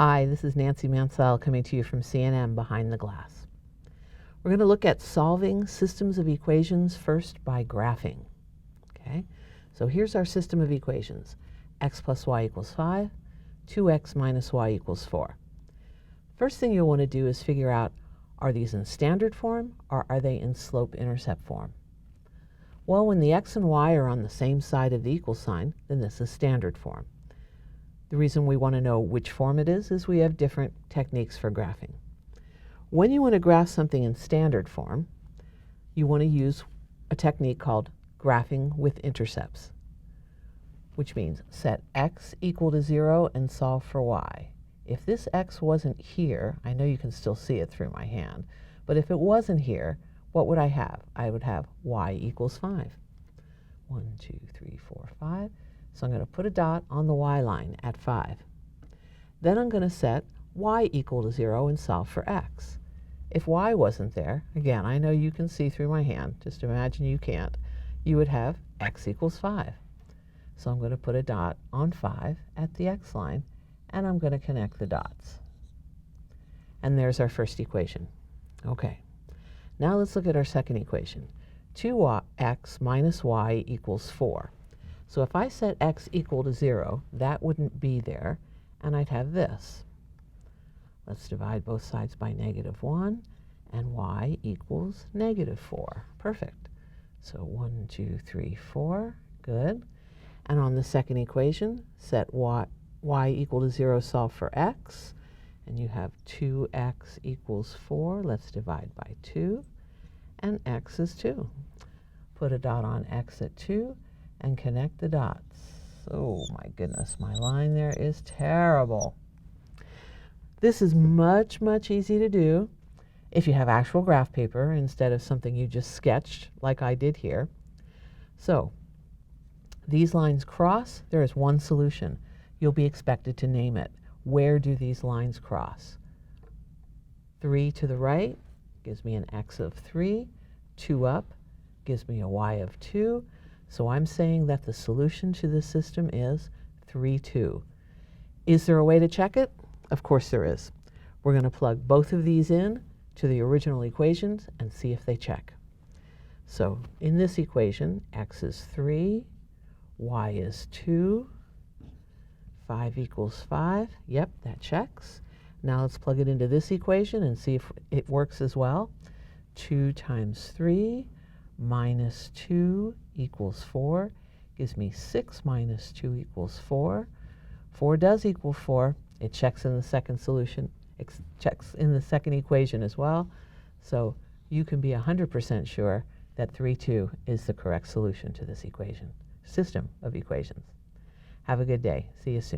Hi, this is Nancy Mansell coming to you from C&M Behind the Glass. We're going to look at solving systems of equations first by graphing. Okay, so here's our system of equations. X plus y equals 5, 2x minus y equals 4. First thing you'll want to do is figure out, are these in standard form or are they in slope-intercept form? Well, when the x and y are on the same side of the equal sign, then this is standard form. The reason we want to know which form it is we have different techniques for graphing. When you want to graph something in standard form, you want to use a technique called graphing with intercepts, which means set x equal to 0 and solve for y. If this x wasn't here, I know you can still see it through my hand, but if it wasn't here, what would I have? I would have y equals 5. 1, 2, 3, 4, 5. So I'm going to put a dot on the y line at 5. Then I'm going to set y equal to 0 and solve for x. If y wasn't there, again, I know you can see through my hand, just imagine you can't, you would have x equals 5. So I'm going to put a dot on 5 at the x line, and I'm going to connect the dots. And there's our first equation. Okay, now let's look at our second equation. 2x minus y equals 4. So if I set x equal to 0, that wouldn't be there, and I'd have this. Let's divide both sides by -1, and y equals -4. Perfect. So 1, 2, 3, 4. Good. And on the second equation, set y equal to 0, solve for x, and you have 2x equals 4. Let's divide by 2, and x is 2. Put a dot on x at 2, and connect the dots. Oh my goodness, my line there is terrible. This is much easier to do if you have actual graph paper instead of something you just sketched like I did here. So these lines cross, there is one solution. You'll be expected to name it. Where do these lines cross? 3 to the right gives me an x of 3. 2 up gives me a y of 2. So I'm saying that the solution to this system is 3, 2. Is there a way to check it? Of course there is. We're going to plug both of these in to the original equations and see if they check. So in this equation, x is 3, y is 2, 5 equals 5. Yep, that checks. Now let's plug it into this equation and see if it works as well. 2 times 3 minus 2 equals 4, gives me 6 minus 2 equals 4. 4 does equal 4. It checks in the second solution. It checks in the second equation as well. So you can be 100% sure that 3, 2 is the correct solution to this system of equations. Have a good day. See you soon.